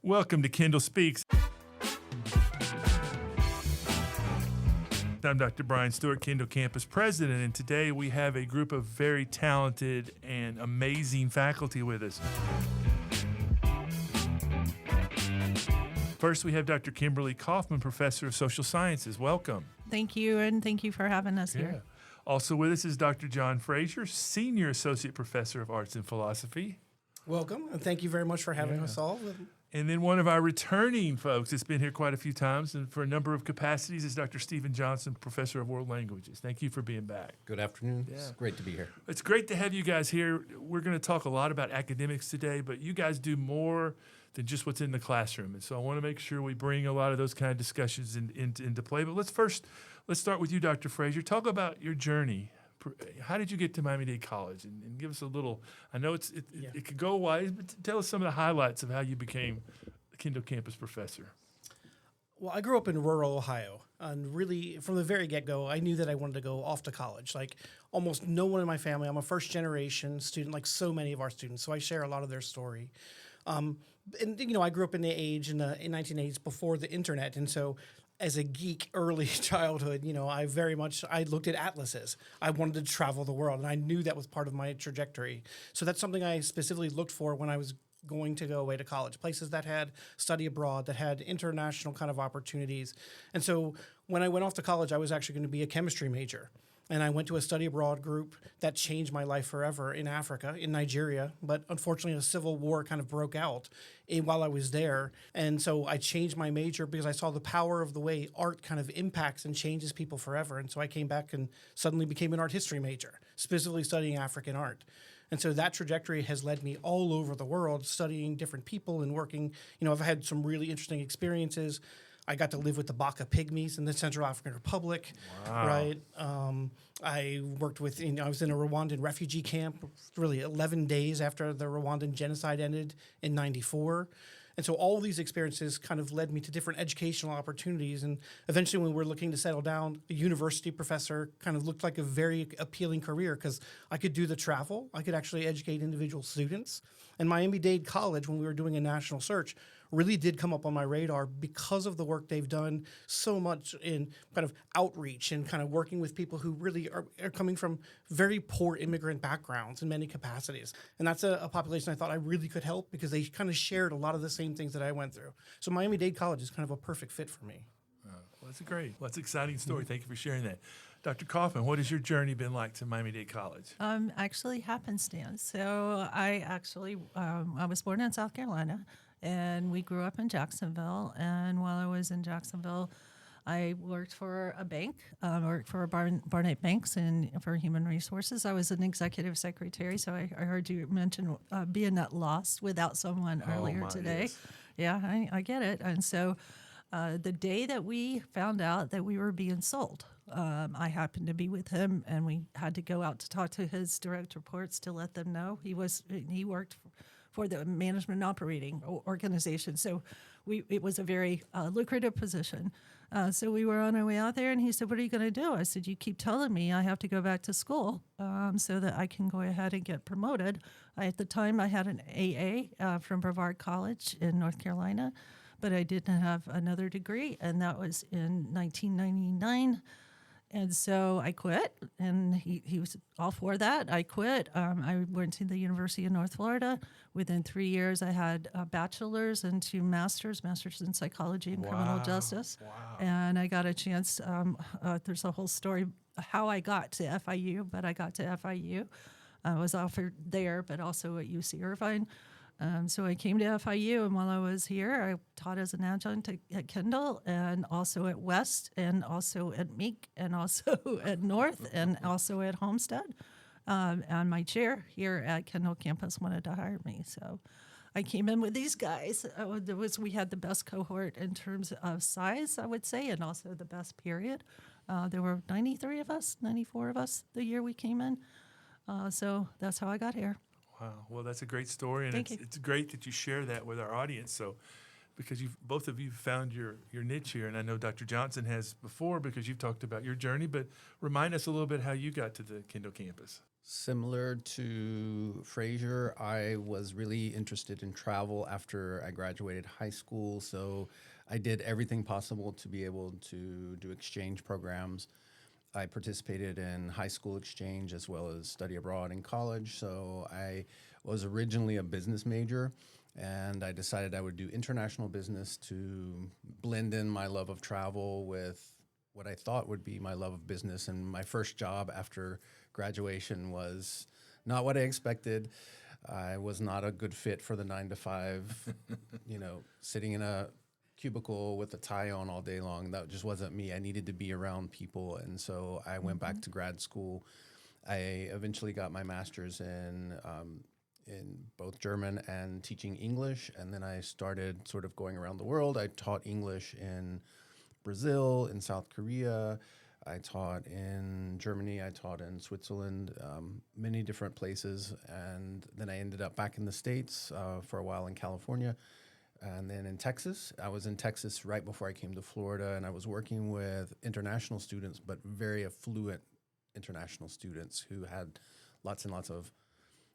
Welcome to Kendall Speaks. I'm Dr. Bryan Stewart, Kendall Campus President, and today we have a group of very talented and amazing faculty with us. First, we have Dr. Kimberly Coffman, Professor of Social Sciences. Welcome. Thank you, and thank you for having us here. Also with us is Dr. John Frazier, Senior Associate Professor of Arts and Philosophy. Welcome, and thank you very much for having us all. And then one of our returning folks that's been here quite a few times and for a number of capacities is Dr. Stephen Johnson, Professor of World Languages. Thank you for being back. Good afternoon. It's great to be here. It's great to have you guys here. We're going to talk a lot about academics today, but you guys do more than just what's in the classroom. And so I want to make sure we bring a lot of those kind of discussions into play. But let's start with you, Dr. Frazier. Talk about your journey. How did you get to Miami-Dade College? And give us a little, I know it could go wide, but tell us some of the highlights of how you became a Kendall Campus Professor. Well, I grew up in rural Ohio, and really, from the very get-go, I knew that I wanted to go off to college. Like almost no one in my family, I'm a first-generation student, like so many of our students, so I share a lot of their story. And, I grew up in the age in 1980s before the internet, and so as a geek early childhood, I looked at atlases. I wanted to travel the world, and I knew that was part of my trajectory. So that's something I specifically looked for when I was going to go away to college, places that had study abroad, that had international kind of opportunities. And so when I went off to college, I was actually going to be a chemistry major. And I went to a study abroad group that changed my life forever in Africa, in Nigeria. But unfortunately, a civil war kind of broke out while I was there. And so I changed my major because I saw the power of the way art kind of impacts and changes people forever. And so I came back and suddenly became an art history major, specifically studying African art. And so that trajectory has led me all over the world, studying different people and working. I've had some really interesting experiences. I got to live with the Baka Pygmies in the Central African Republic, right? I worked with, I was in a Rwandan refugee camp, really 11 days after the Rwandan genocide ended in '94. And so all of these experiences kind of led me to different educational opportunities. And eventually when we were looking to settle down, a university professor kind of looked like a very appealing career because I could do the travel. I could actually educate individual students. And Miami-Dade College, when we were doing a national search, really did come up on my radar because of the work they've done so much in kind of outreach and kind of working with people who really are coming from very poor immigrant backgrounds in many capacities. And that's a population I thought I really could help because they kind of shared a lot of the same things that I went through. So Miami-Dade College is kind of a perfect fit for me. Well, that's great. Well, that's an exciting story. Thank you for sharing that. Dr. Coffman, what has your journey been like to Miami-Dade College? Actually happenstance. So I was born in South Carolina, and we grew up in Jacksonville. And while I was in Jacksonville, I worked for a bank, worked for Barnett Banks and for human resources. I was an executive secretary, so I heard you mention being at lost without someone earlier today. Yes. Yeah, I get it. And so the day that we found out that we were being sold, I happened to be with him, and we had to go out to talk to his direct reports to let them know he worked for the management and operating organization. So it was a very lucrative position. So we were on our way out there, and he said, "What are you going to do?" I said, "You keep telling me I have to go back to school so that I can go ahead and get promoted." At the time, I had an AA from Brevard College in North Carolina, but I didn't have another degree, and that was in 1999. And so I quit, and he was all for that. I quit. I went to the University of North Florida. Within 3 years, I had a bachelor's and 2 masters in psychology and criminal justice. Wow. And I got a chance. There's a whole story how I got to FIU, but I got to FIU. I was offered there, but also at UC Irvine. So I came to FIU, and while I was here, I taught as an adjunct at Kendall, and also at West, and also at Meek, and also at North, and also at Homestead. And my chair here at Kendall Campus wanted to hire me, so I came in with these guys. We had the best cohort in terms of size, I would say, and also the best period. There were 93 of us, 94 of us the year we came in. So that's how I got here. Wow. Well, that's a great story, and it's great that you share that with our audience. So, because both of you found your niche here, and I know Dr. Johnson has before because you've talked about your journey. But remind us a little bit how you got to the Kendall campus. Similar to Frazier, I was really interested in travel after I graduated high school. So I did everything possible to be able to do exchange programs. I participated in high school exchange as well as study abroad in college. So I was originally a business major, and I decided I would do international business to blend in my love of travel with what I thought would be my love of business. And my first job after graduation was not what I expected. I was not a good fit for the 9 to 5, sitting in a cubicle with a tie on all day long. That just wasn't me. I needed to be around people. And so I went back to grad school. I eventually got my master's in both German and teaching English. And then I started sort of going around the world. I taught English in Brazil, in South Korea. I taught in Germany. I taught in Switzerland, many different places. And then I ended up back in the States for a while in California. And then in Texas, I was in Texas right before I came to Florida, and I was working with international students, but very affluent international students who had lots and lots of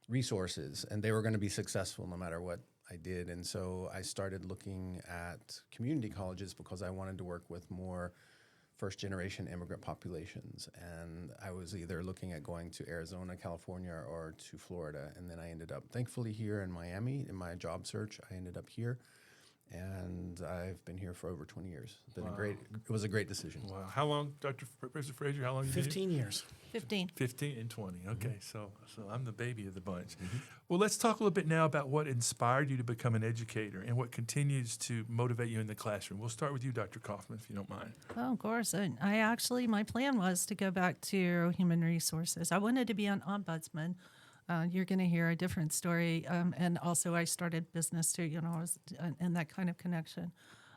resources, and they were going to be successful no matter what I did. And so I started looking at community colleges because I wanted to work with more first-generation immigrant populations. And I was either looking at going to Arizona, California, or to Florida. And then I ended up, thankfully, here in Miami. In my job search, I ended up here. And I've been here for over 20 years. It's been it was a great decision. Wow. How long, Professor Frazier, how long you been here? 15 years. 15. 15 and 20. Okay, so I'm the baby of the bunch. Well, let's talk a little bit now about what inspired you to become an educator and what continues to motivate you in the classroom. We'll start with you, Dr. Coffman, if you don't mind. Oh, of course. And my plan was to go back to human resources. I wanted to be an ombudsman. You're going to hear a different story. And also I started business too, I was in that kind of connection.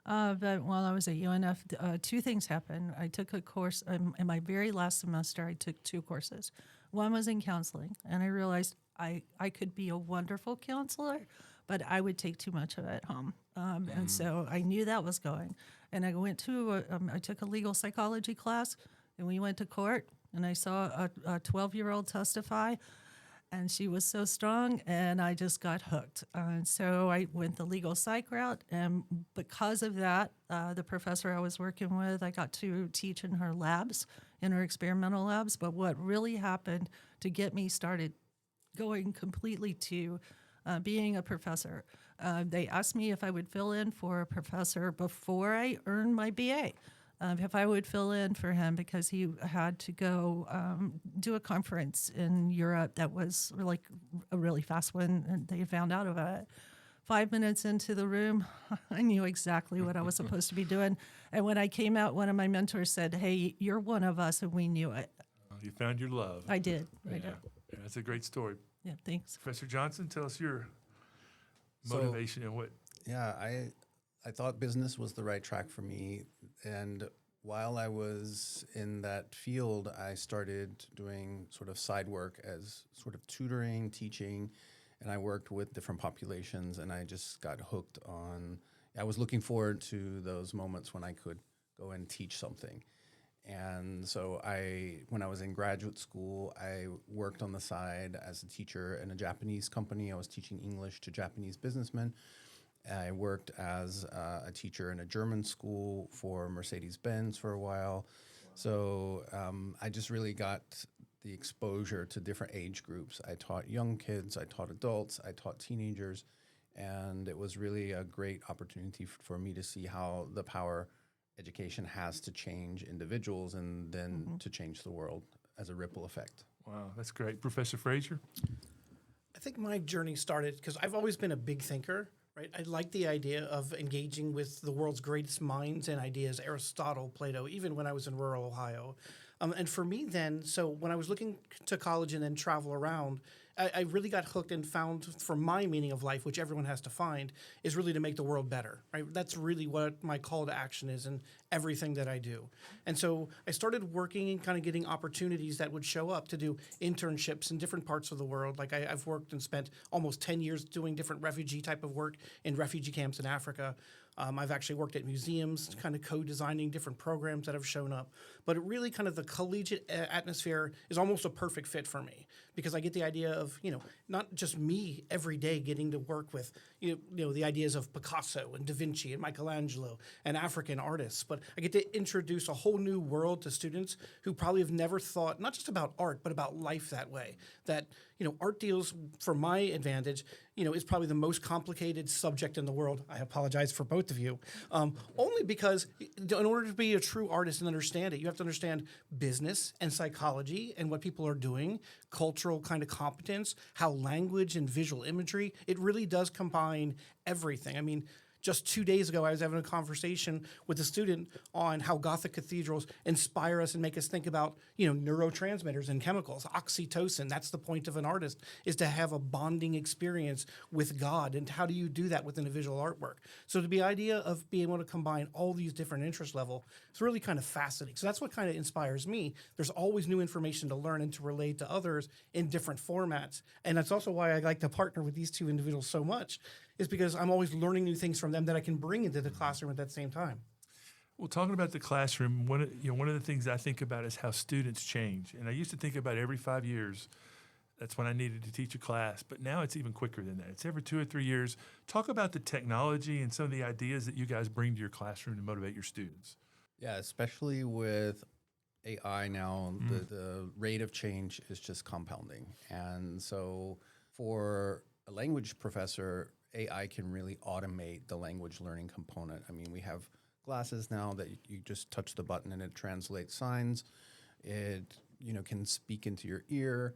But while I was at UNF, two things happened. I took a course in my very last semester. I took 2 courses. One was in counseling, and I realized I could be a wonderful counselor, but I would take too much of it home. And so I knew that was going. And I went to I took a legal psychology class, and we went to court, and I saw a 12-year-old testify. And she was so strong, and I just got hooked. And so I went the legal psych route, and because of that, the professor I was working with, I got to teach in her labs, in her experimental labs. But what really happened to get me started going completely to being a professor, they asked me if I would fill in for a professor before I earned my BA. If I would fill in for him because he had to go do a conference in Europe that was a really fast one, and they found out about it. 5 minutes into the room, I knew exactly what I was supposed to be doing. And when I came out, one of my mentors said, "Hey, you're one of us," and we knew it. You found your love. I did. Yeah, that's a great story. Yeah, thanks. Professor Johnson, tell us your motivation and what. Yeah, I thought business was the right track for me. And while I was in that field, I started doing sort of side work as sort of tutoring, teaching, and I worked with different populations, and I just got hooked on. I was looking forward to those moments when I could go and teach something. And so when I was in graduate school, I worked on the side as a teacher in a Japanese company. I was teaching English to Japanese businessmen. I worked as a teacher in a German school for Mercedes-Benz for a while. So I just really got the exposure to different age groups. I taught young kids, I taught adults, I taught teenagers, and it was really a great opportunity for me to see how the power education has to change individuals and then to change the world as a ripple effect. Wow, that's great. Professor Frazier? I think my journey started because I've always been a big thinker. Right, I like the idea of engaging with the world's greatest minds and ideas, Aristotle, Plato, even when I was in rural Ohio. And for me then, so when I was looking to college and then travel around, I really got hooked and found for my meaning of life, which everyone has to find, is really to make the world better, right? That's really what my call to action is in everything that I do. And so I started working and kind of getting opportunities that would show up to do internships in different parts of the world. Like I've worked and spent almost 10 years doing different refugee type of work in refugee camps in Africa. I've actually worked at museums, kind of co-designing different programs that have shown up. But it really kind of the collegiate atmosphere is almost a perfect fit for me because I get the idea of, not just me every day getting to work with, the ideas of Picasso and Da Vinci and Michelangelo and African artists, but I get to introduce a whole new world to students who probably have never thought, not just about art, but about life that way. That, art deals, for my advantage, is probably the most complicated subject in the world. I apologize for both of you. Only because in order to be a true artist and understand it, you have to understand business and psychology and what people are doing, cultural kind of competence, how language and visual imagery, it really does combine everything. I mean, just 2 days ago, I was having a conversation with a student on how Gothic cathedrals inspire us and make us think about, neurotransmitters and chemicals, oxytocin. That's the point of an artist, is to have a bonding experience with God. And how do you do that within a visual artwork? So the idea of being able to combine all these different interest level, it's really kind of fascinating. So that's what kind of inspires me. There's always new information to learn and to relate to others in different formats. And that's also why I like to partner with these two individuals so much, is because I'm always learning new things from them that I can bring into the classroom at that same time. Well, talking about the classroom, one of the things I think about is how students change. And I used to think about every 5 years, that's when I needed to teach a class. But now it's even quicker than that. It's every 2 or 3 years. Talk about the technology and some of the ideas that you guys bring to your classroom to motivate your students. Yeah, especially with AI now, the rate of change is just compounding. And so for a language professor, AI can really automate the language learning component. I mean, we have glasses now that you just touch the button and it translates signs. It, can speak into your ear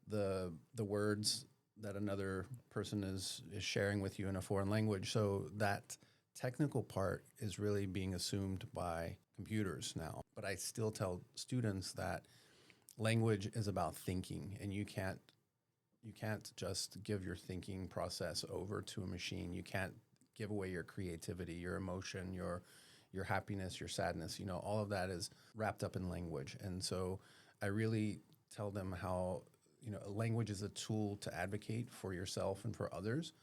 the words that another person is sharing with you in a foreign language. So that technical part is really being assumed by computers now. But I still tell students that language is about thinking, and you can't just give your thinking process over to a machine. You can't give away your creativity, your emotion, your happiness, your sadness. All of that is wrapped up in language. And so I really tell them how, language is a tool to advocate for yourself and for others.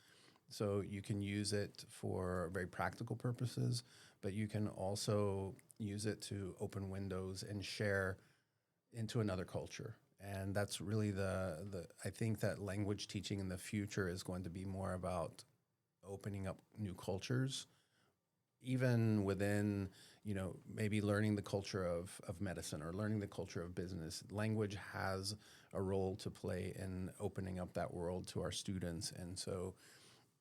So you can use it for very practical purposes, but you can also use it to open windows and share into another culture. And that's really I think that language teaching in the future is going to be more about opening up new cultures, even within, maybe learning the culture of medicine or learning the culture of business. Language has a role to play in opening up that world to our students. And so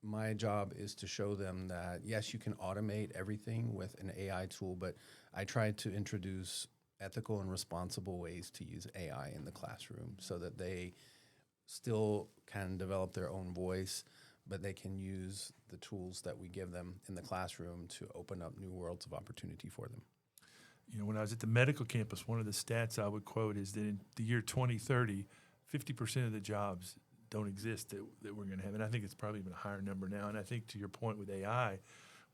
my job is to show them that, yes, you can automate everything with an AI tool, but I try to introduce ethical and responsible ways to use AI in the classroom so that they still can develop their own voice, but they can use the tools that we give them in the classroom to open up new worlds of opportunity for them. When I was at the medical campus, one of the stats I would quote is that in the year 2030, 50% of the jobs don't exist that we're going to have. And I think it's probably even a higher number now. And I think to your point with AI,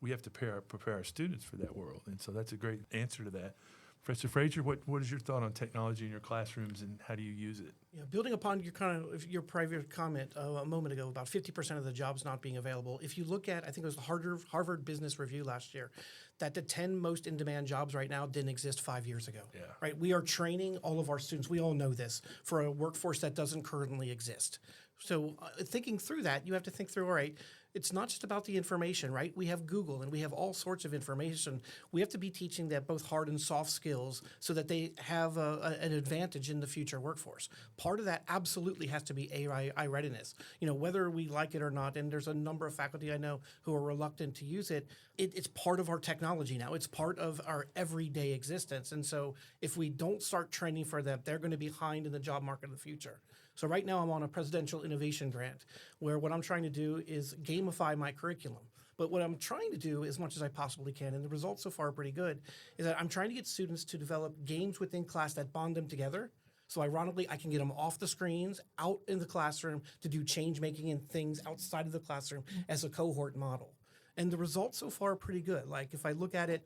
we have to prepare our students for that world. And so that's a great answer to that. Professor Frazier, what is your thought on technology in your classrooms and how do you use it? Yeah, building upon your private comment a moment ago about 50% of the jobs not being available. If you look at, I think it was the Harvard Business Review last year, that the 10 most in-demand jobs right now didn't exist 5 years ago. Yeah. Right? We are training all of our students. We all know this, for a workforce that doesn't currently exist. So thinking through that, you have to think through, all right, it's not just about the information, right? We have Google and we have all sorts of information. We have to be teaching that both hard and soft skills so that they have an advantage in the future workforce. Part of that absolutely has to be AI readiness. Whether we like it or not, and there's a number of faculty I know who are reluctant to use it, it's part of our technology now. It's part of our everyday existence. And so if we don't start training for them, they're going to be behind in the job market in the future. So right now I'm on a presidential innovation grant where what I'm trying to do is gamify my curriculum. But what I'm trying to do as much as I possibly can, and the results so far are pretty good, is that I'm trying to get students to develop games within class that bond them together. So ironically, I can get them off the screens, out in the classroom to do change making and things outside of the classroom as a cohort model. And the results so far are pretty good. Like if I look at it,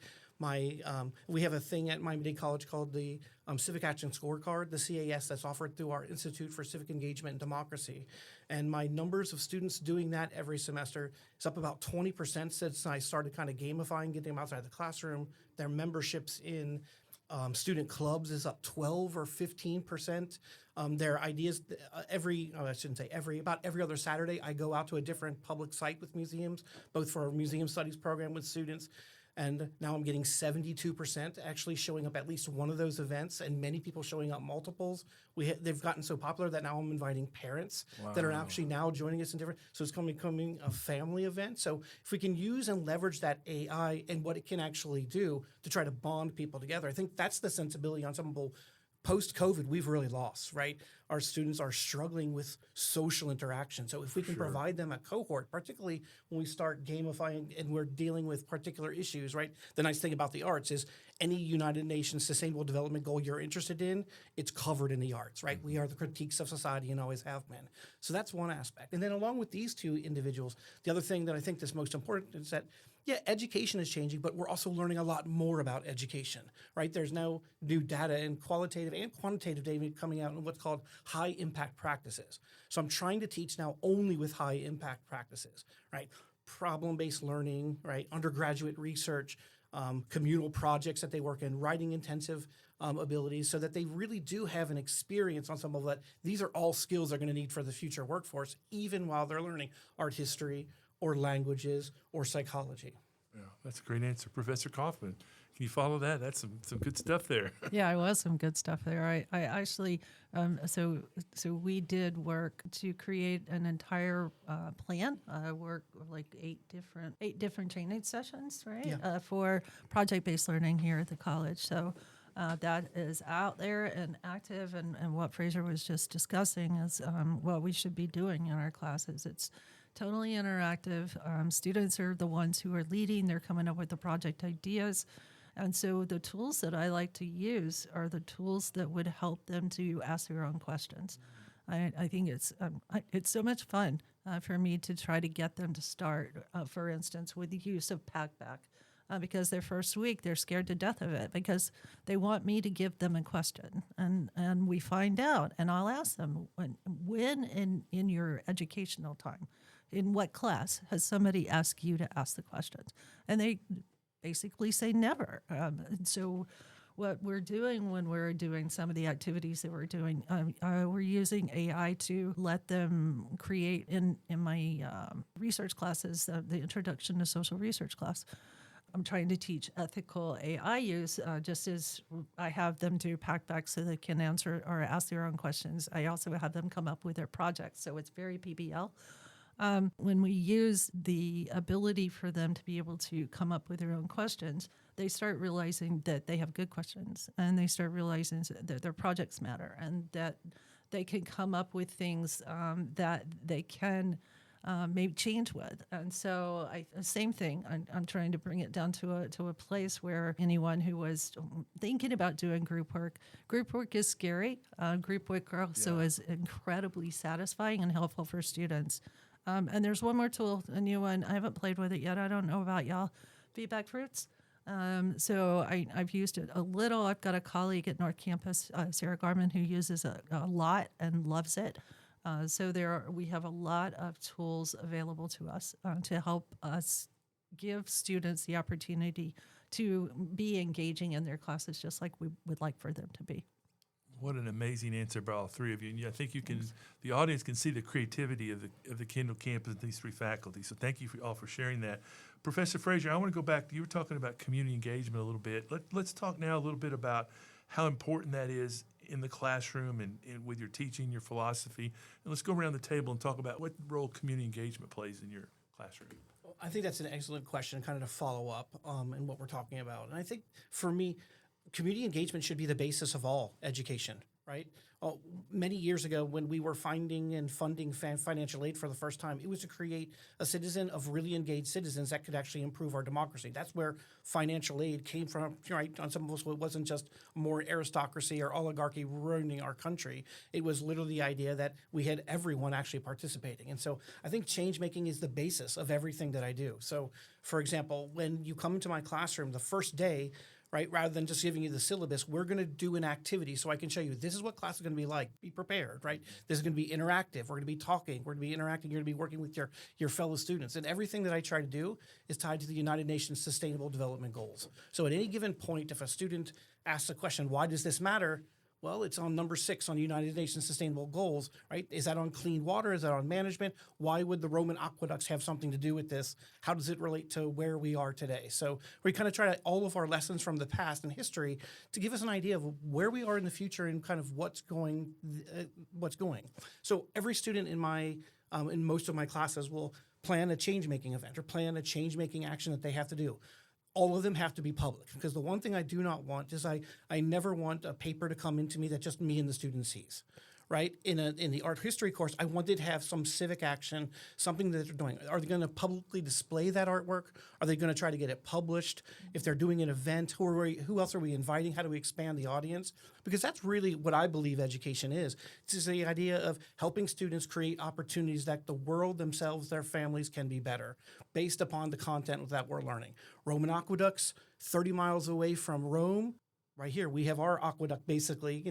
we have a thing at Dade College called the Civic Action Scorecard, the CAS, that's offered through our Institute for Civic Engagement and Democracy. And my numbers of students doing that every semester is up about 20% since I started kind of gamifying, getting them outside the classroom. Their memberships in Student clubs is up 12 or 15%. Their ideas about every other Saturday, I go out to a different public site with museums, both for a museum studies program with students. And now I'm getting 72% actually showing up at least one of those events, and many people showing up multiples. They've gotten so popular that now I'm inviting parents that are actually now joining us in different. So it's becoming a family event. So if we can use and leverage that AI and what it can actually do to try to bond people together, I think that's the sensibility ensemble. Post-COVID, we've really lost, right? Our students are struggling with social interaction. So if we can provide them a cohort, particularly when we start gamifying and we're dealing with particular issues, right? The nice thing about the arts is any United Nations Sustainable Development Goal you're interested in, it's covered in the arts, right? We are the critiques of society and always have been. So that's one aspect. And then along with these two individuals, the other thing that I think is most important is that education is changing, but we're also learning a lot more about education, right? There's now new data and qualitative and quantitative data coming out in what's called high impact practices. So I'm trying to teach now only with high impact practices, right? Problem-based learning, right? Undergraduate research, communal projects that they work in, writing intensive abilities, so that they really do have an experience on some of that. These are all skills they're going to need for the future workforce, even while they're learning art history, or languages, or psychology. Yeah, that's a great answer. Professor Coffman, can you follow that? That's some good stuff there. Yeah, it was some good stuff there. I actually, so we did work to create an entire plan. Work like eight different training sessions, right? Yeah. For project-based learning here at the college. So that is out there and active. And what Frazier was just discussing is what we should be doing in our classes. It's totally interactive. Students are the ones who are leading. They're coming up with the project ideas. And so the tools that I like to use are the tools that would help them to ask their own questions. I think it's so much fun for me to try to get them to start, for instance, with the use of Packback. Because their first week, they're scared to death of it because they want me to give them a question. And we find out, and I'll ask them, when in your educational time, in what class has somebody asked you to ask the questions? And they basically say never. And so what we're doing when we're doing some of the activities that we're doing, we're using AI to let them create in my research classes, the Introduction to Social Research class. I'm trying to teach ethical AI use, just as I have them do Packback so they can answer or ask their own questions. I also have them come up with their projects, so it's very PBL. When we use the ability for them to be able to come up with their own questions, they start realizing that they have good questions, and they start realizing that their projects matter, and that they can come up with things that they can maybe change with. And so same thing, I'm trying to bring it down to a place where anyone who was thinking about doing group work is scary. Group work also is incredibly satisfying and helpful for students. And there's one more tool, a new one. I haven't played with it yet. I don't know about y'all. Feedback Fruits. So I've used it a little. I've got a colleague at North Campus, Sarah Garman, who uses it a lot and loves it. So we have a lot of tools available to us to help us give students the opportunity to be engaging in their classes just like we would like for them to be. What an amazing answer by all three of you. And I think the audience can see the creativity of the Kendall campus and these three faculties. So thank you all for sharing that. Professor Frazier, I want to go back. You were talking about community engagement a little bit. Let's talk now a little bit about how important that is in the classroom and with your teaching, your philosophy. And let's go around the table and talk about what role community engagement plays in your classroom. I think that's an excellent question, kind of to follow up in what we're talking about. And I think for me, community engagement should be the basis of all education, right? Many years ago, when we were finding and funding financial aid for the first time, it was to create a citizen of really engaged citizens that could actually improve our democracy. That's where financial aid came from, right? On some of us, it wasn't just more aristocracy or oligarchy ruining our country. It was literally the idea that we had everyone actually participating. And so I think change making is the basis of everything that I do. So, for example, when you come into my classroom the first day, right? Rather than just giving you the syllabus, we're going to do an activity so I can show you this is what class is going to be like. Be prepared, right? This is going to be interactive. We're going to be talking. We're going to be interacting. You're going to be working with your fellow students. And everything that I try to do is tied to the United Nations Sustainable Development Goals. So at any given point, if a student asks a question, why does this matter? Well, it's on number 6 on United Nations Sustainable Goals, right? Is that on clean water? Is that on management? Why would the Roman aqueducts have something to do with this? How does it relate to where we are today? So we kind of try to all of our lessons from the past and history to give us an idea of where we are in the future and kind of what's going. So every student in most of my classes will plan a change-making event or plan a change-making action that they have to do. All of them have to be public, because the one thing I do not want is I never want a paper to come into me that just me and the student sees, right? In the art history course, I wanted to have some civic action, something that they're doing. Are they going to publicly display that artwork? Are they going to try to get it published? If they're doing an event, who else are we inviting? How do we expand the audience? Because that's really what I believe education is. It's the idea of helping students create opportunities that the world themselves, their families can be better based upon the content that we're learning. Roman aqueducts, 30 miles away from Rome. Right here, we have our aqueduct basically,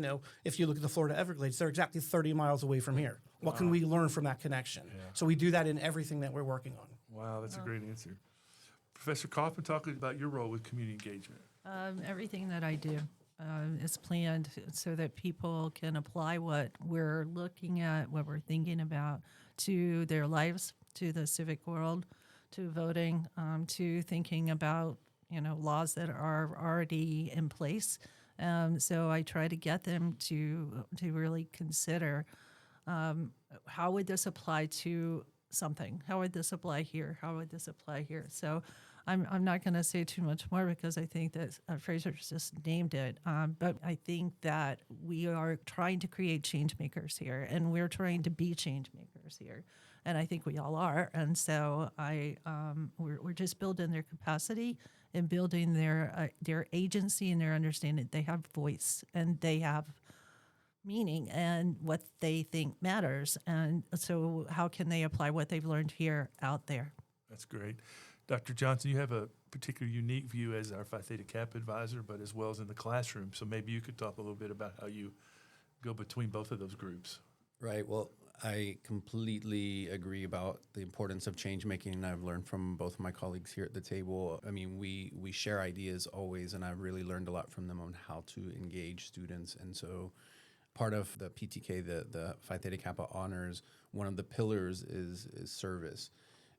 if you look at the Florida Everglades, they're exactly 30 miles away from here. What can we learn from that connection? Yeah. So we do that in everything that we're working on. Wow, that's a great answer. Professor Coffman, talk about your role with community engagement. Everything that I do is planned so that people can apply what we're looking at, what we're thinking about to their lives, to the civic world, to voting, to thinking about laws that are already in place. So I try to get them to really consider how would this apply to something? How would this apply here? How would this apply here? So I'm not going to say too much more because I think that Frazier just named it. But I think that we are trying to create change makers here, and we're trying to be change makers here. And I think we all are. And so we're just building their capacity and building their agency and their understanding. They have voice and they have meaning and what they think matters. And so how can they apply what they've learned here out there? That's great. Dr. Johnson, you have a particular unique view as our Phi Theta Kappa advisor, but as well as in the classroom. So maybe you could talk a little bit about how you go between both of those groups. Right. Well, I completely agree about the importance of change making, and I've learned from both of my colleagues here at the table. I mean, we share ideas always, and I've really learned a lot from them on how to engage students. And so part of the PTK, the Phi Theta Kappa honors, one of the pillars is service.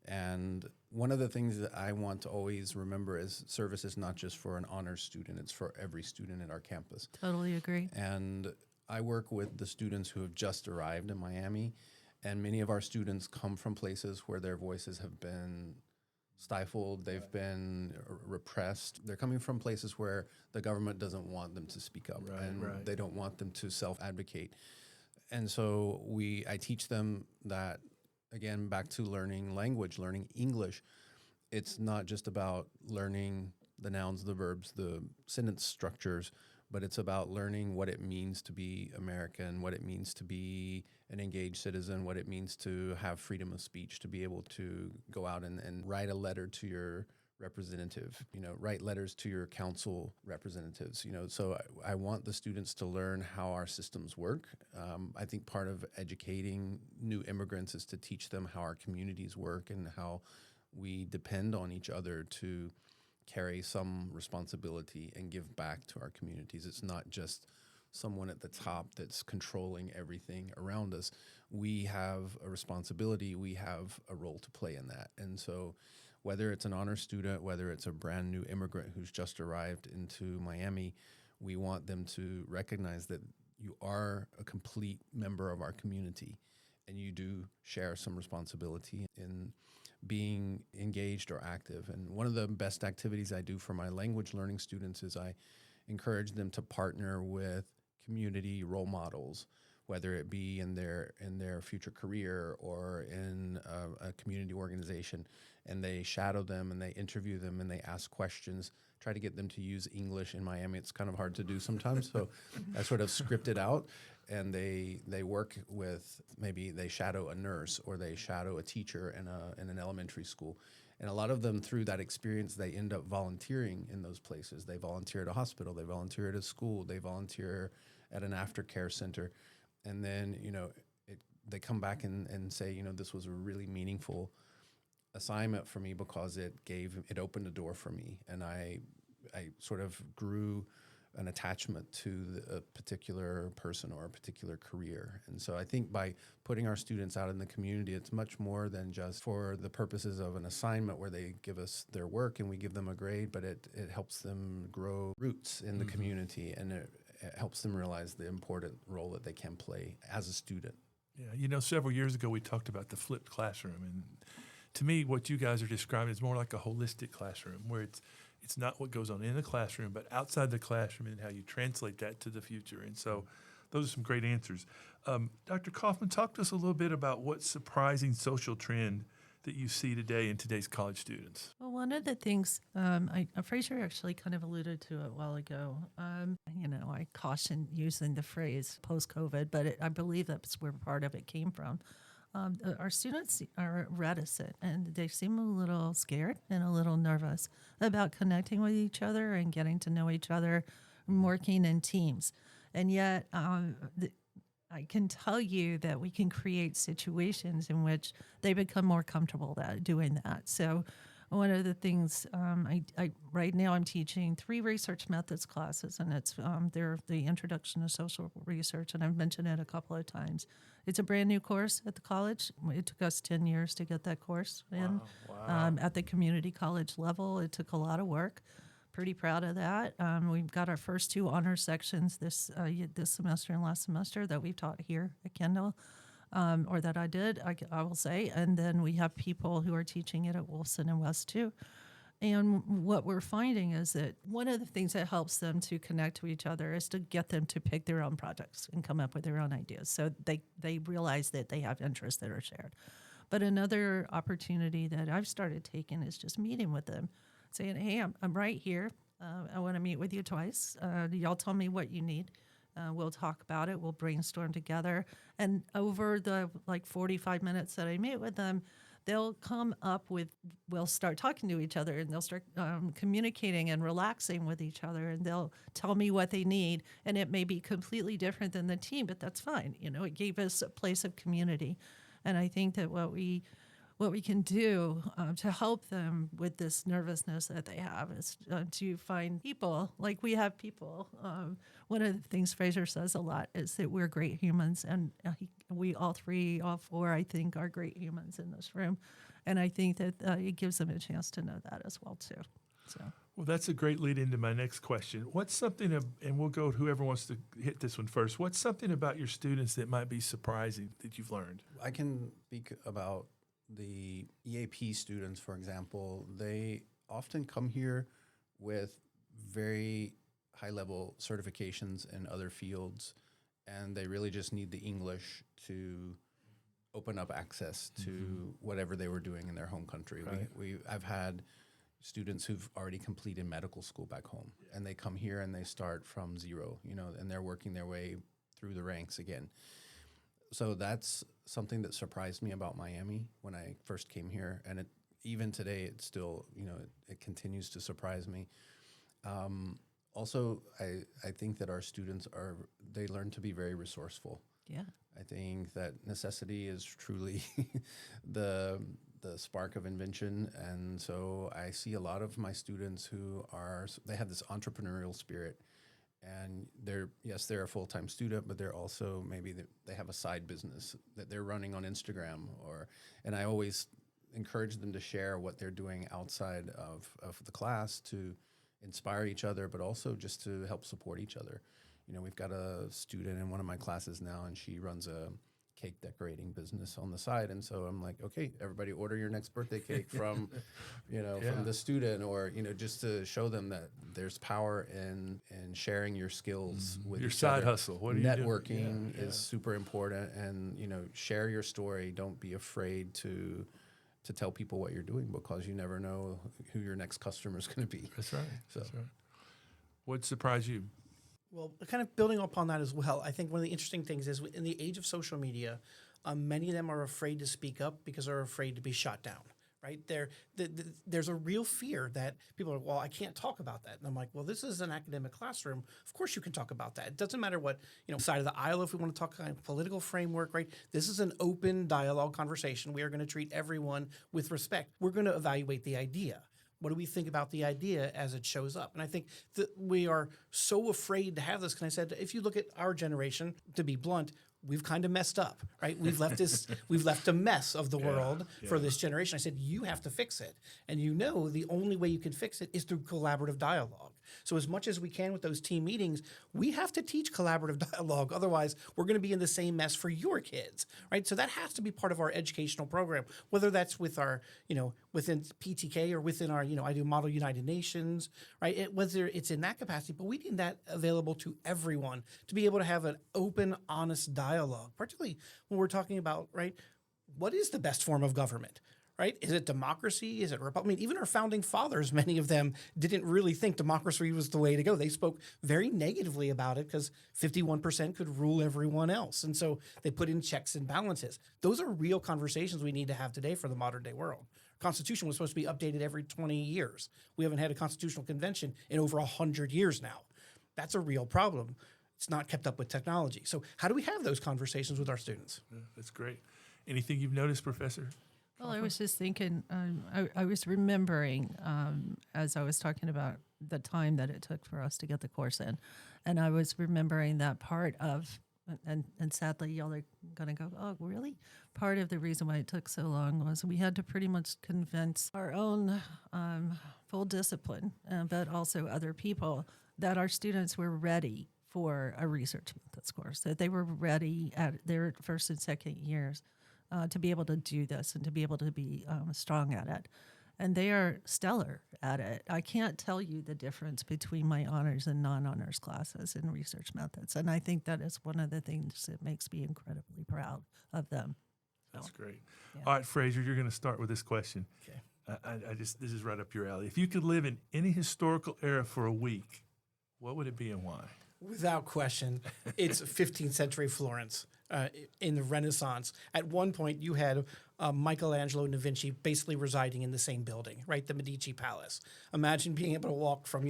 And one of the things that I want to always remember is service is not just for an honors student, it's for every student at our campus. Totally agree. And I work with the students who have just arrived in Miami, and many of our students come from places where their voices have been stifled, they've been repressed. They're coming from places where the government doesn't want them to speak up, they don't want them to self-advocate. And so I teach them that, again, back to learning language, learning English. It's not just about learning the nouns, the verbs, the sentence structures, but it's about learning what it means to be American, what it means to be an engaged citizen, what it means to have freedom of speech, to be able to go out and write a letter to your representative, write letters to your council representatives, So I want the students to learn how our systems work. I think part of educating new immigrants is to teach them how our communities work and how we depend on each other to carry some responsibility and give back to our communities. It's not just someone at the top that's controlling everything around us. We have a responsibility, we have a role to play in that. And so whether it's an honor student, whether it's a brand new immigrant who's just arrived into Miami, we want them to recognize that you are a complete member of our community and you do share some responsibility in being engaged or active. And one of the best activities I do for my language learning students is I encourage them to partner with community role models, whether it be in their future career or in a community organization, and they shadow them and they interview them and they ask questions, try to get them to use English. In Miami, it's kind of hard to do sometimes, so I sort of script it out. And they work with, maybe they shadow a nurse or they shadow a teacher in an elementary school. And a lot of them, through that experience, they end up volunteering in those places. They volunteer at a hospital, they volunteer at a school, they volunteer at an aftercare center. And then, they come back and say, this was a really meaningful assignment for me because it opened a door for me. And I sort of grew an attachment to a particular person or a particular career. And so I think by putting our students out in the community, it's much more than just for the purposes of an assignment where they give us their work and we give them a grade, but it helps them grow roots in the community, and it helps them realize the important role that they can play as a student. Yeah, several years ago we talked about the flipped classroom, and to me what you guys are describing is more like a holistic classroom where it's not what goes on in the classroom, but outside the classroom and how you translate that to the future. And so those are some great answers. Dr. Coffman, talk to us a little bit about what surprising social trend that you see today in today's college students. Well, one of the things, Frazier actually kind of alluded to it a while ago. I caution using the phrase post-COVID, but I believe that's where part of it came from. Our students are reticent, and they seem a little scared and a little nervous about connecting with each other and getting to know each other, and working in teams. And yet, I can tell you that we can create situations in which they become more comfortable doing that. So one of the things, right now I'm teaching 3 research methods classes, and they're the Introduction to Social Research, and I've mentioned it a couple of times. It's a brand new course at the college. It took us 10 years to get that course in. Wow. At the community college level, it took a lot of work. Pretty proud of that. We've got our first 2 honor sections this semester and last semester that we've taught here at Kendall, or that I did, I will say. And then we have people who are teaching it at Wilson and West too. And what we're finding is that one of the things that helps them to connect to each other is to get them to pick their own projects and come up with their own ideas. So they realize that they have interests that are shared. But another opportunity that I've started taking is just meeting with them, saying, hey, I'm right here. I want to meet with you twice. Y'all tell me what you need. We'll talk about it. We'll brainstorm together. And over the 45 minutes that I meet with them, they'll come up with, we'll start talking to each other, and they'll start communicating and relaxing with each other, and they'll tell me what they need. And it may be completely different than the team, but that's fine. It gave us a place of community. And I think that what we can do to help them with this nervousness that they have is to find people, like we have people. One of the things Frazier says a lot is that we're great humans, and we all 4, I think, are great humans in this room. And I think that it gives them a chance to know that as well, too. So. Well, that's a great lead into my next question. What's something, and we'll go whoever wants to hit this one first, what's something about your students that might be surprising that you've learned? I can speak about the EAP students, for example. They often come here with very high-level certifications in other fields, and they really just need the English to open up access to whatever they were doing in their home country. Right. I've had students who've already completed medical school back home, and they come here and they start from zero, and they're working their way through the ranks again. So that's something that surprised me about Miami when I first came here, and even today it still, it continues to surprise me. Also, I think that our students they learn to be very resourceful. Yeah. I think that necessity is truly the spark of invention, and so I see a lot of my students they have this entrepreneurial spirit. And they're a full-time student, but they're also they have a side business that they're running on Instagram, and I always encourage them to share what they're doing outside of the class to inspire each other, but also just to help support each other. We've got a student in one of my classes now, and she runs a cake decorating business on the side, and so I'm like, okay, everybody order your next birthday cake from from the student, or just to show them that there's power in sharing your skills with Your each side other. hustle. What are you doing? Networking is super important, and share your story. Don't be afraid to tell people what you're doing, because you never know who your next customer is going to be. That's right. So. That's right. What surprised you? Well, kind of building upon that as well, I think one of the interesting things is in the age of social media, many of them are afraid to speak up because they're afraid to be shot down, right? There's a real fear that people are, well, I can't talk about that. And I'm like, well, this is an academic classroom. Of course you can talk about that. It doesn't matter what, side of the aisle, if we want to talk kind of political framework, right? This is an open dialogue conversation. We are going to treat everyone with respect. We're going to evaluate the idea. What do we think about the idea as it shows up? And I think that we are so afraid to have this. And I said, if you look at our generation, to be blunt, we've kind of messed up, right? We've left a mess of the world for this generation. I said, you have to fix it. And the only way you can fix it is through collaborative dialogue. So as much as we can with those team meetings, we have to teach collaborative dialogue. Otherwise, we're going to be in the same mess for your kids, right? So that has to be part of our educational program, whether that's with our, within PTK or within our, I do Model United Nations, right? Whether it's in that capacity, but we need that available to everyone to be able to have an open, honest dialogue, particularly when we're talking about, right, what is the best form of government? Right? Is it democracy? Is it Republican? I mean, even our founding fathers, many of them didn't really think democracy was the way to go. They spoke very negatively about it because 51% could rule everyone else. And so they put in checks and balances. Those are real conversations we need to have today for the modern day world. Constitution was supposed to be updated every 20 years. We haven't had a constitutional convention in over 100 years now. That's a real problem. It's not kept up with technology. So how do we have those conversations with our students? Yeah, that's great. Anything you've noticed, Professor? Well, I was just thinking, I was remembering as I was talking about the time that it took for us to get the course in. And I was remembering that part of, and sadly, y'all are going to go, oh, really? Part of the reason why it took so long was we had to pretty much convince our own full discipline, but also other people, that our students were ready for a research methods course, that they were ready at their first and second years to be able to do this and to be able to be strong at it. And they are stellar at it. I can't tell you the difference between my honors and non-honors classes in research methods. And I think that is one of the things that makes me incredibly proud of them. That's great. Yeah. All right, Frazier, you're going to start with this question. Okay. This is right up your alley. If you could live in any historical era for a week, what would it be and why? Without question, it's 15th century Florence. In the Renaissance. At one point, you had Michelangelo and Da Vinci basically residing in the same building, right? The Medici Palace. Imagine being able to walk from,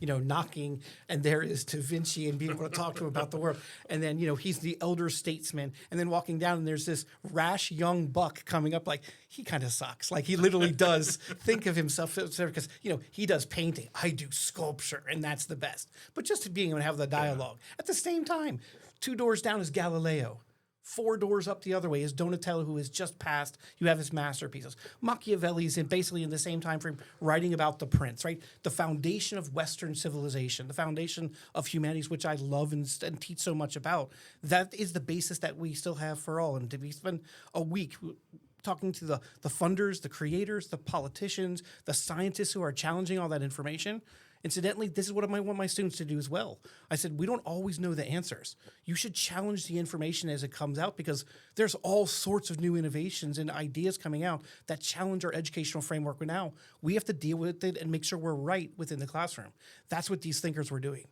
knocking, and there is Da Vinci and being able to talk to him about the world. And then, he's the elder statesman. And then walking down, and there's this rash young buck coming up like, he kind of sucks. Like, he literally does think of himself because, he does painting. I do sculpture, and that's the best. But just being able to have the dialogue. At the same time, 2 doors down is Galileo. 4 doors up the other way is Donatello, who has just passed. You have his masterpieces. Machiavelli's basically in the same time frame writing about the prince, right? The foundation of Western civilization, the foundation of humanities, which I love and teach so much about. That is the basis that we still have for all. And to spend a week talking to the funders, the creators, the politicians, the scientists who are challenging all that information. Incidentally, this is what I want my students to do as well. I said, we don't always know the answers. You should challenge the information as it comes out because there's all sorts of new innovations and ideas coming out that challenge our educational framework. But now we have to deal with it and make sure we're right within the classroom. That's what these thinkers were doing.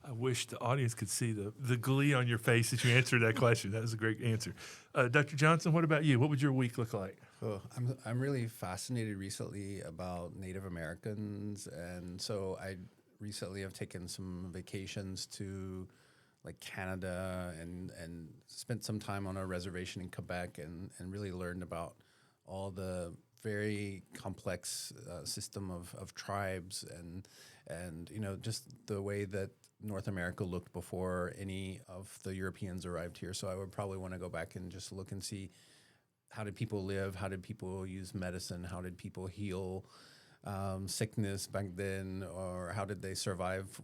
I wish the audience could see the glee on your face as you answered that question. That was a great answer. Dr. Johnson, what about you? What would your week look like? Oh, I'm really fascinated recently about Native Americans, and so I recently have taken some vacations to like Canada and spent some time on a reservation in Quebec and really learned about all the very complex system of tribes and just the way that North America looked before any of the Europeans arrived here. So I would probably want to go back and just look and see how did people live, how did people use medicine, how did people heal sickness back then, or how did they survive,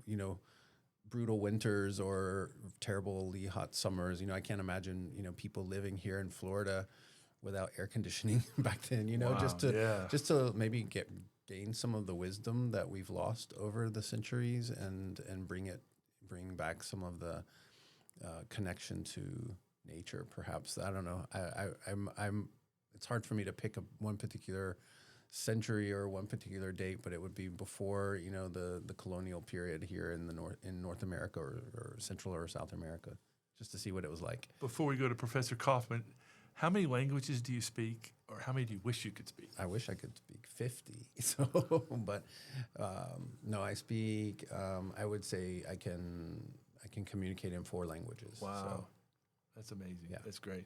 brutal winters or terribly hot summers. I can't imagine, people living here in Florida without air conditioning back then, Wow, just to maybe gain some of the wisdom that we've lost over the centuries and bring back some of the connection to nature, perhaps. I don't know. I'm it's hard for me to pick one particular century or one particular date, but it would be before, the colonial period here in North America or Central or South America, just to see what it was like. Before we go to Professor Coffman, how many languages do you speak, or or how many do you wish you could speak? I wish I could speak 50. So, but no, I speak. I would say I can communicate in 4 languages. Wow. So, That's amazing. Yeah. That's great.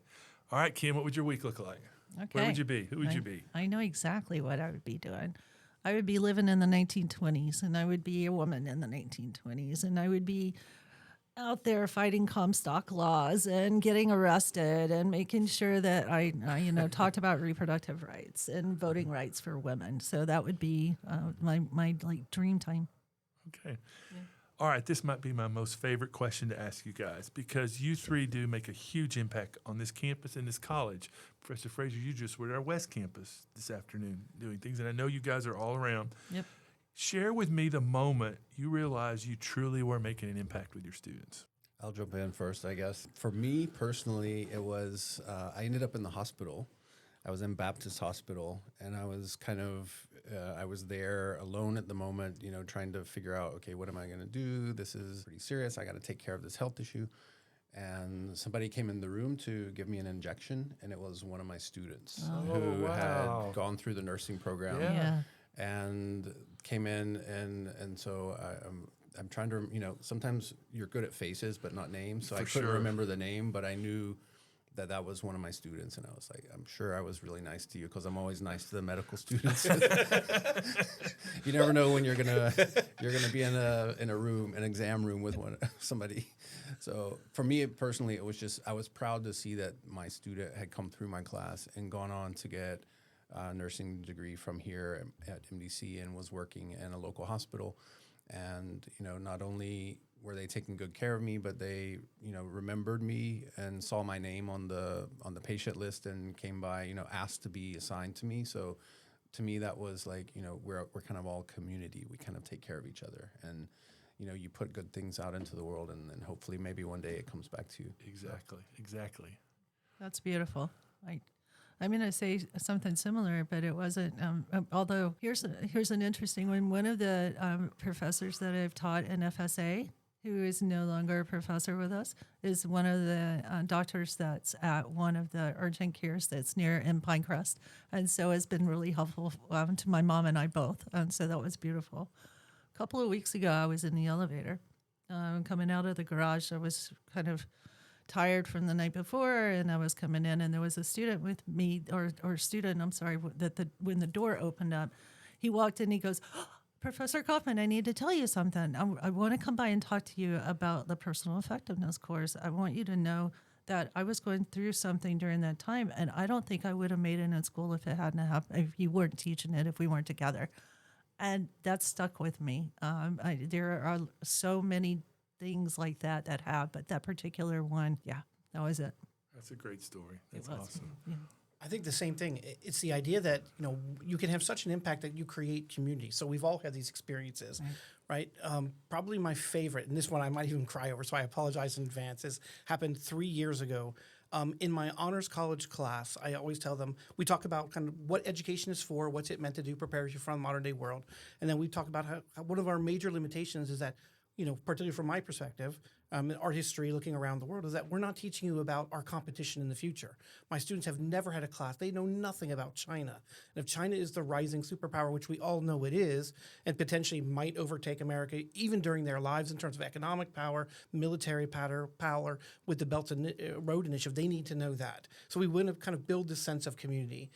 All right, Kim, what would your week look like? Okay. Where would you be? Who would you be? I know exactly what I would be doing. I would be living in the 1920s, and I would be a woman in the 1920s, and I would be out there fighting Comstock laws and getting arrested and making sure that I talked about reproductive rights and voting rights for women. So that would be my like dream time. Okay. All right, this might be my most favorite question to ask you guys because you 3 do make a huge impact on this campus and this college. Professor Frazier, you just were at our West Campus this afternoon doing things, and I know you guys are all around. Yep. Share with me the moment you realized you truly were making an impact with your students. I'll jump in first, I guess. For me personally, it was I ended up in the hospital. I was in Baptist Hospital, and I was I was there alone at the moment, trying to figure out, okay, what am I going to do? This is pretty serious. I got to take care of this health issue. And somebody came in the room to give me an injection, and it was one of my students who wow. had gone through the nursing program Yeah. and came in, and so I'm trying to, sometimes you're good at faces but not names, so I couldn't remember the name, but I knew that was one of my students, and I was like, I'm sure I was really nice to you because I'm always nice to the medical students. You never know when you're gonna be in a room, an exam room with somebody. So for me personally, it was just I was proud to see that my student had come through my class and gone on to get a nursing degree from here at MDC and was working in a local hospital. And not only were they taking good care of me, but they remembered me and saw my name on the patient list and came by, asked to be assigned to me. So to me, that was like, we're kind of all community. We kind of take care of each other, and you put good things out into the world, and then hopefully maybe one day it comes back to you. Exactly. That's beautiful. I'm going to say something similar, but it wasn't. Although here's an interesting one. One of the professors that I've taught in FSA, who is no longer a professor with us, is one of the doctors that's at one of the urgent cares that's near in Pinecrest, and so has been really helpful to my mom and I both. And so that was beautiful. A couple of weeks ago, I was in the elevator, coming out of the garage. I was kind of tired from the night before, and I was coming in, and there was a student with me, or student, I'm sorry, when the door opened up, he walked in, he goes, oh, Professor Coffman, I need to tell you something. I want to come by and talk to you about the personal effectiveness course. I want you to know that I was going through something during that time, and I don't think I would have made it in school if it hadn't happened, if you weren't teaching it, if we weren't together. And that stuck with me. There are so many things like that have, but that particular one, that was it. That's a great story. That's It was. awesome. Yeah. I think the same thing. It's the idea that you can have such an impact that you create community. So we've all had these experiences, right? Probably my favorite, and this one I might even cry over, so I apologize in advance, happened 3 years ago. In my honors college class, I always tell them, we talk about kind of what education is for, what's it meant to do, prepares you for the modern day world. And then we talk about how one of our major limitations is that, particularly from my perspective, art history, looking around the world, is that we're not teaching you about our competition in the future. My students have never had a class. They know nothing about China. And if China is the rising superpower, which we all know it is, and potentially might overtake America even during their lives in terms of economic power, military power with the Belt and Road Initiative, they need to know that. So we want to kind of build this sense of community.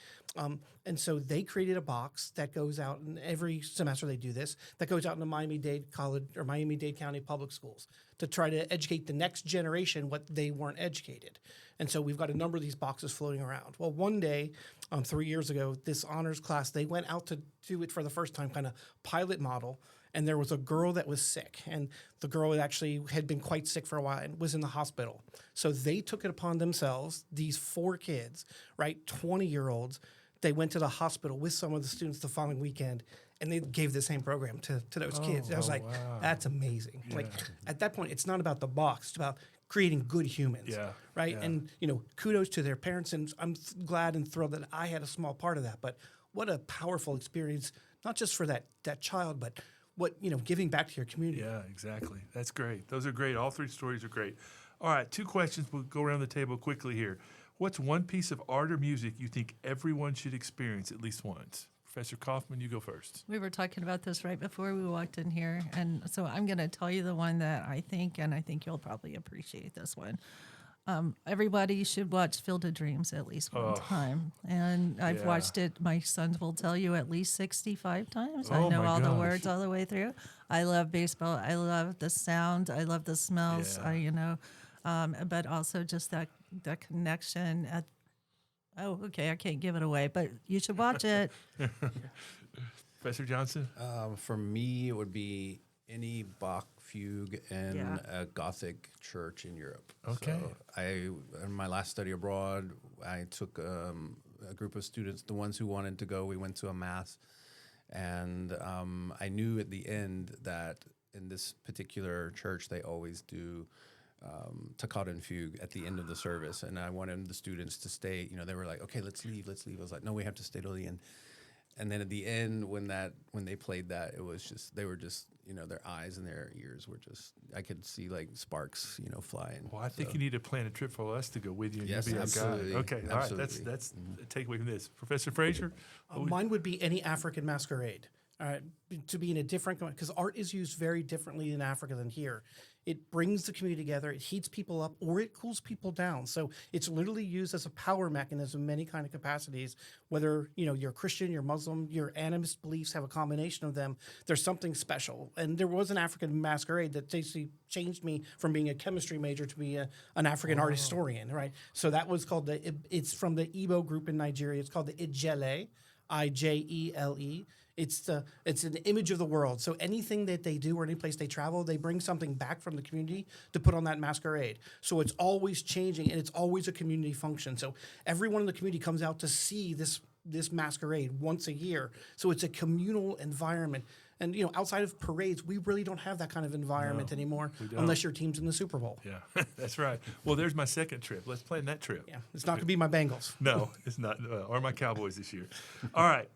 And so they created a box that goes out, and every semester they do this, that goes out into Miami-Dade College or Miami-Dade County Public Schools to try to educate the next generation what they weren't educated. And so we've got a number of these boxes floating around. Well, one day, 3 years ago, this honors class, they went out to do it for the first time, kind of pilot model, and there was a girl that was sick. And the girl actually had been quite sick for a while and was in the hospital. So they took it upon themselves, these 4 kids, right, 20-year-olds, they went to the hospital with some of the students the following weekend, and they gave the same program to those kids. I was like, wow. that's amazing. Yeah. Like, at that point, it's not about the box. It's about creating good humans, right? Yeah. And, kudos to their parents, and I'm glad and thrilled that I had a small part of that. But what a powerful experience, not just for that child, but what, giving back to your community. Yeah, exactly. That's great. Those are great. All 3 stories are great. All right, 2 questions. We'll go around the table quickly here. What's one piece of art or music you think everyone should experience at least once? Professor Coffman, you go first. We were talking about this right before we walked in here, and so I'm going to tell you the one that I think, and I think you'll probably appreciate this one. Everybody should watch Field of Dreams at least one time, and I've Yeah. watched it. My sons will tell you at least 65 times. Oh I know my all the gosh. words all the way through. I love baseball. I love the sound. I love the smells. Yeah. But also just that connection at. Oh, okay. I can't give it away, but you should watch it. Professor Johnson? For me, it would be any Bach fugue in Yeah. a Gothic church in Europe. Okay. So in my last study abroad, I took a group of students, the ones who wanted to go. We went to a mass, and I knew at the end that in this particular church they always do toccata and fugue at the end of the service, and I wanted the students to stay. They were like, "Okay, let's leave." I was like, "No, we have to stay till the end." And then at the end, when they played that, it was just they were just their eyes and their ears were just I could see like sparks flying. Well, I think you need to plan a trip for us to go with you and Yes, you'll be our absolutely. guide. Okay, all right. Absolutely. That's a takeaway from this. Professor Frazier? Mine would be any African masquerade. All right, to be in a different, because art is used very differently in Africa than here. It brings the community together, it heats people up, or it cools people down. So it's literally used as a power mechanism in many kind of capacities. Whether you're Christian, you're Muslim, your animist beliefs have a combination of them. There's something special. And there was an African masquerade that basically changed me from being a chemistry major to be an African art historian. Right. So that was called it's from the Igbo group in Nigeria. It's called the Ijele, Ijele. It's an image of the world. So anything that they do or any place they travel, they bring something back from the community to put on that masquerade. So it's always changing, and it's always a community function. So everyone in the community comes out to see this masquerade once a year. So it's a communal environment. And outside of parades, we really don't have that kind of environment anymore, unless your team's in the Super Bowl. Yeah, that's right. Well, there's my second trip. Let's plan that trip. Yeah, it's not going to be my Bengals. No, it's not. Or my Cowboys this year. All right.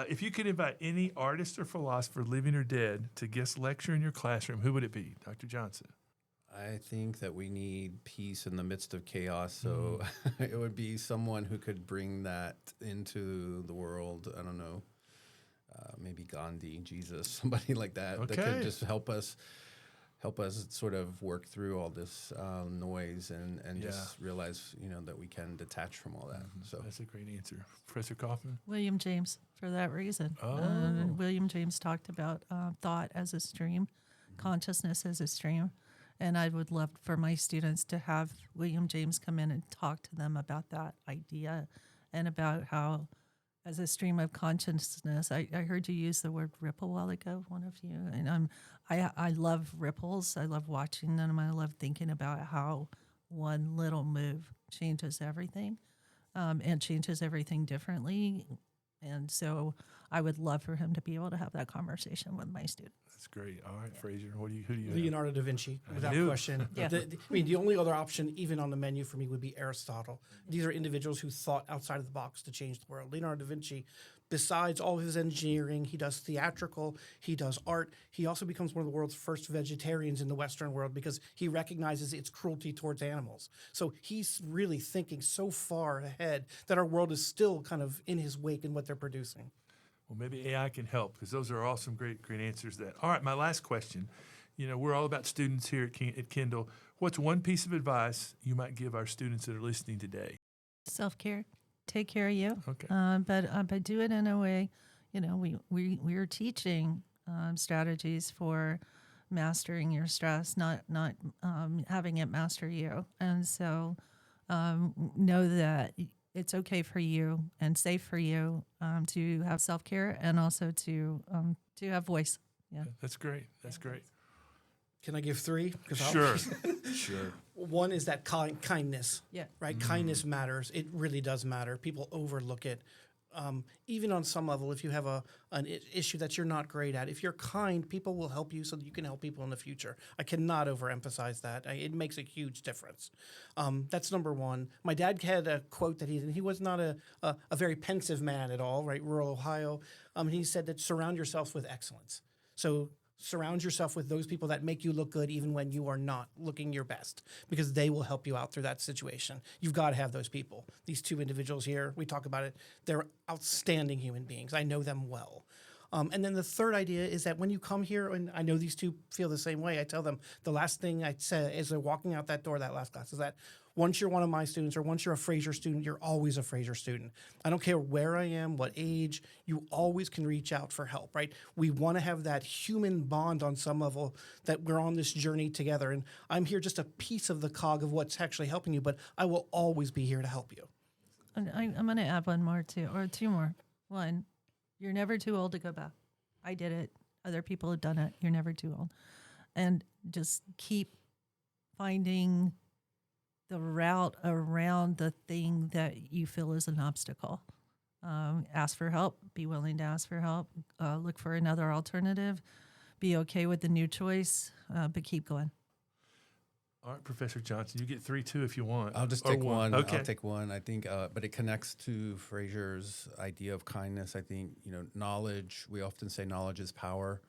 If you could invite any artist or philosopher, living or dead, to guest lecture in your classroom, who would it be? Dr. Johnson. I think that we need peace in the midst of chaos. So it would be someone who could bring that into the world. I don't know, maybe Gandhi, Jesus, somebody like that that Okay. could just help us sort of work through all this noise and just realize that we can detach from all that. So That's a great answer. Professor Coffman? William James, for that reason. Oh. William James talked about thought as a stream, consciousness as a stream. And I would love for my students to have William James come in and talk to them about that idea and about how, as a stream of consciousness, I heard you use the word ripple a while ago, one of you. And I love ripples. I love watching them. I love thinking about how one little move changes everything and changes everything differently. And so I would love for him to be able to have that conversation with my students. That's great. All right, Frazier, who do you have? Leonardo da Vinci, without knew it. question. Yeah. The only other option, even on the menu for me, would be Aristotle. These are individuals who thought outside of the box to change the world. Leonardo da Vinci, besides all of his engineering, he does theatrical, he does art. He also becomes one of the world's first vegetarians in the Western world because he recognizes its cruelty towards animals. So he's really thinking so far ahead that our world is still kind of in his wake in what they're producing. Well, maybe AI can help because those are all some great answers to that. All right, my last question. We're all about students here at Kendall. What's one piece of advice you might give our students that are listening today? Self-care, take care of you. Okay. But do it in a way, we are teaching strategies for mastering your stress, not having it master you. And so know that it's okay for you and safe for you to have self-care and also to have voice. Yeah. That's great. That's great. Can I give three? 'Cause Sure. Sure. One is that kindness. Yeah. Right? Kindness matters. It really does matter. People overlook it. Even on some level, if you have an issue that you're not great at, if you're kind, people will help you so that you can help people in the future. I cannot overemphasize that. It makes a huge difference. That's number one. My dad had a quote that he was not a very pensive man at all, right? Rural Ohio. He said that surround yourself with excellence. So Surround yourself with those people that make you look good even when you are not looking your best, because they will help you out through that situation. You've got to have those people. These two individuals here, we talk about it, they're outstanding human beings. I know them well. And then the third idea is that when you come here, and I know these two feel the same way, I tell them the last thing I say as they're walking out that door, that last class, is that once you're one of my students or once you're a Frazier student, you're always a Frazier student. I don't care where I am, what age, you always can reach out for help, right? We want to have that human bond on some level, that we're on this journey together. And I'm here just a piece of the cog of what's actually helping you, but I will always be here to help you. And I'm going to add one more too, or two more. One, you're never too old to go back. I did it. Other people have done it. You're never too old. And just keep finding the route around the thing that you feel is an obstacle. Ask for help. Be willing to ask for help. Look for another alternative. Be okay with the new choice, but keep going. All right, Professor Johnson, you get 3 too if you want. I'll just Or take one. Okay. I'll take one. I think, but it connects to Frazier's idea of kindness. I think, knowledge, we often say knowledge is power.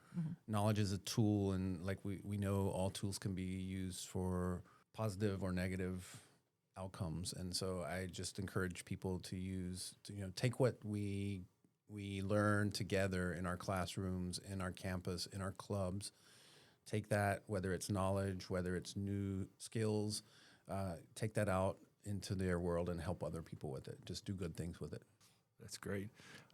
Knowledge is a tool, and like we know all tools can be used for positive or negative outcomes. And so I just encourage people to take what we learn together in our classrooms, in our campus, in our clubs. Take that, whether it's knowledge, whether it's new skills, take that out into their world and help other people with it. Just do good things with it. That's great.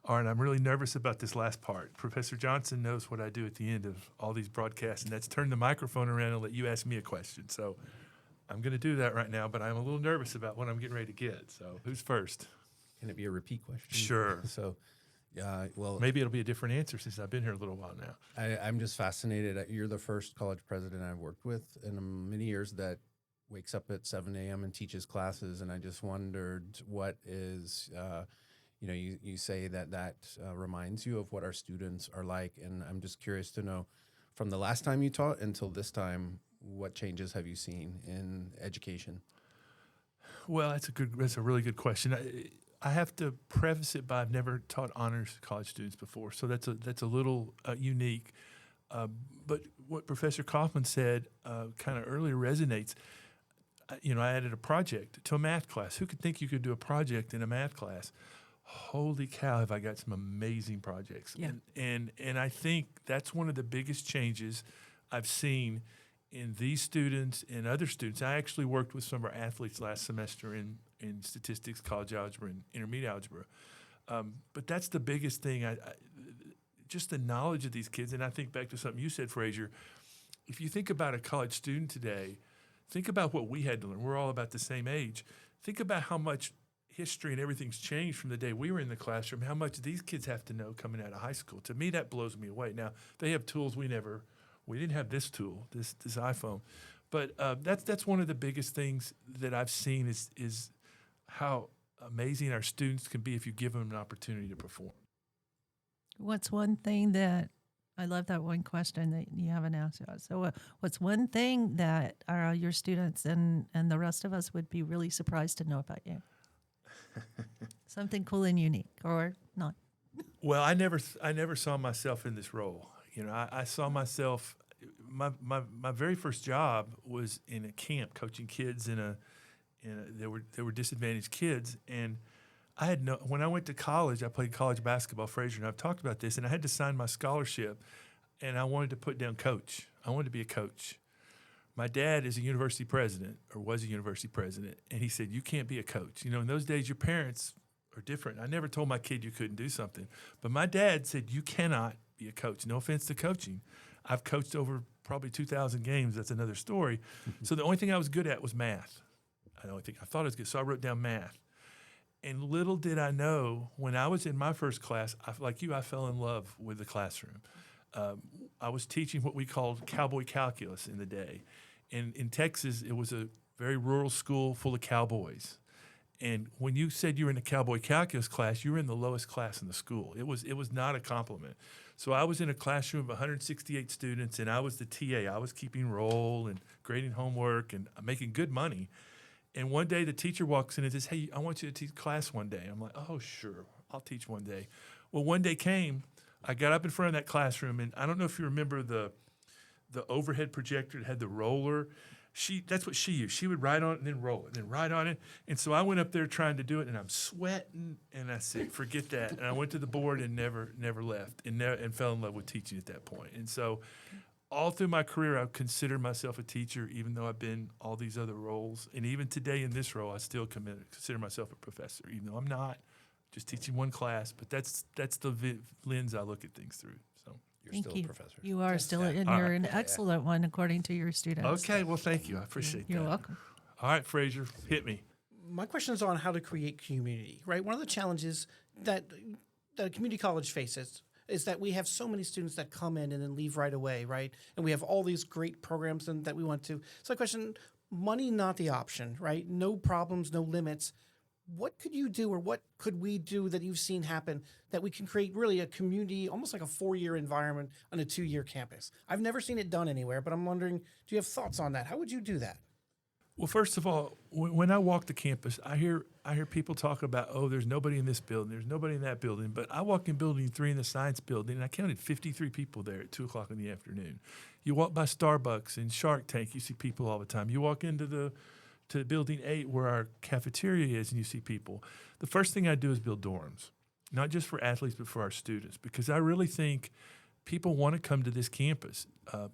All right, I'm really nervous about this last part. Professor Johnson knows what I do at the end of all these broadcasts, and that's turn the microphone around and let you ask me a question. So I'm going to do that right now, but I'm a little nervous about what I'm getting ready to get. So who's first? Can it be a repeat question? Sure. So, well, Maybe it'll be a different answer since I've been here a little while now. I'm just fascinated. You're the first college president I've worked with in many years that wakes up at 7 a.m. and teaches classes. And I just wondered what is, you say that reminds you of what our students are like. And I'm just curious to know, from the last time you taught until this time, what changes have you seen in education? Well, that's a really good question. I have to preface it by I've never taught honors college students before, so that's a little unique. But what Professor Coffman said kind of earlier resonates. I added a project to a math class. Who could think you could do a project in a math class? Holy cow, have I got some amazing projects. Yeah. And I think that's one of the biggest changes I've seen in these students and other students. I actually worked with some of our athletes last semester in statistics, college algebra, and intermediate algebra. But that's the biggest thing, just the knowledge of these kids. And I think back to something you said, Frazier. If you think about a college student today, think about what we had to learn. We're all about the same age. Think about how much history and everything's changed from the day we were in the classroom, how much these kids have to know coming out of high school. To me, that blows me away. Now, they have tools we didn't have this tool, this iPhone. But that's one of the biggest things that I've seen is how amazing our students can be if you give them an opportunity to perform. What's one thing that, I love that one question that you haven't asked yet. So what's one thing that your students and the rest of us would be really surprised to know about you? Something cool and unique, or not? Well, I never saw myself in this role. I saw myself. My very first job was in a camp coaching kids there were disadvantaged kids, and when I went to college, I played college basketball, Frazier, and I've talked about this, and I had to sign my scholarship, and I wanted to put down coach. I wanted to be a coach. My dad is a university president, or was a university president, and he said, you can't be a coach. In those days, your parents are different. I never told my kid you couldn't do something, but my dad said, you cannot be a coach. No offense to coaching. I've coached over probably 2,000 games. That's another story. So the only thing I was good at was math. I thought I was good, so I wrote down math. And little did I know, when I was in my first class, I fell in love with the classroom. I was teaching what we called cowboy calculus in the day. And in Texas, it was a very rural school full of cowboys. And when you said you were in the cowboy calculus class, you were in the lowest class in the school. It was not a compliment. So I was in a classroom of 168 students, and I was the TA. I was keeping roll and grading homework and making good money. And one day the teacher walks in and says, hey, I want you to teach class one day. I'm like, oh, sure, I'll teach one day. Well, one day came, I got up in front of that classroom, and I don't know if you remember the the overhead projector that had the roller. That's what she used. She would write on it and then roll it and then write on it. And so I went up there trying to do it, and I'm sweating, and I said, forget that. And I went to the board and never left and fell in love with teaching at that point. And so all through my career, I've considered myself a teacher, even though I've been all these other roles. And even today in this role, I still consider myself a professor, even though I'm not, just teaching one class. But that's the lens I look at things through. So You're Thank still you. a professor. You are still, and All you're right. an excellent one according to your students. okay, well, thank you. I appreciate You're that. welcome. All right, Frazier, hit me. My question is on how to create community, right? One of the challenges that a community college faces is that we have so many students that come in and then leave right away, right? And we have all these great programs that we want to. So, the question: money not the option, right? No problems, no limits. What could you do, or what could we do that you've seen happen that we can create really a community, almost like a 4-year environment on a 2-year campus? I've never seen it done anywhere, but I'm wondering, do you have thoughts on that? How would you do that? Well, first of all, when I walk the campus, I hear people talk about, oh, there's nobody in this building, there's nobody in that building. But I walked in Building 3 in the Science Building, and I counted 53 people there at 2 o'clock in the afternoon. You walk by Starbucks and Shark Tank, you see people all the time. You walk into to Building 8 where our cafeteria is, and you see people. The first thing I do is build dorms, not just for athletes, but for our students, because I really think people want to come to this campus.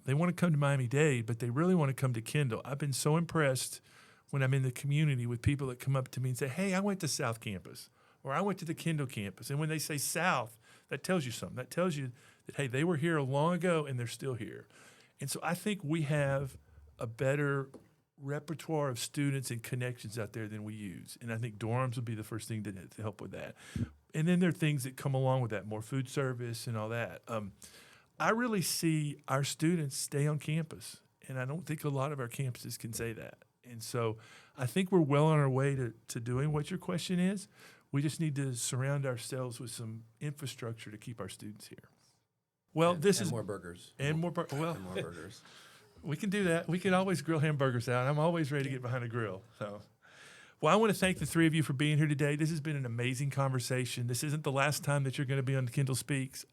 They want to come to Miami-Dade, but they really want to come to Kendall. I've been so impressed when I'm in the community with people that come up to me and say, hey, I went to South Campus, or I went to the Kendall campus. And when they say South, that tells you something. That tells you that, hey, they were here long ago and they're still here. And so I think we have a better repertoire of students and connections out there than we use. And I think dorms would be the first thing to help with that. And then there are things that come along with that, more food service and all that. I really see our students stay on campus, and I don't think a lot of our campuses can say that. And so I think we're well on our way to doing what your question is. We just need to surround ourselves with some infrastructure to keep our students here. Well, And more burgers. And more well, And more burgers. we can do that. We can always grill hamburgers out. I'm always ready to get behind a grill. So, well, I want to thank the three of you for being here today. This has been an amazing conversation. This isn't the last time that you're going to be on Kendall Speaks.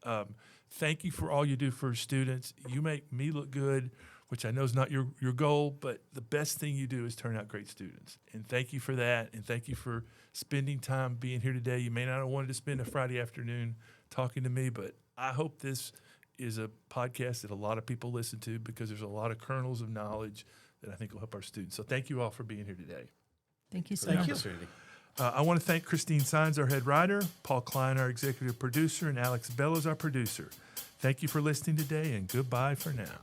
Thank you for all you do for students. You make me look good, which I know is not your goal, but the best thing you do is turn out great students. And thank you for that, and thank you for spending time being here today. You may not have wanted to spend a Friday afternoon talking to me, but I hope this is a podcast that a lot of people listen to, because there's a lot of kernels of knowledge that I think will help our students. So thank you all for being here today. Thank you so For the much. opportunity. I want to thank Christine Sines, our head writer, Paul Klein, our executive producer, and Alex Bellows, our producer. Thank you for listening today, and goodbye for now.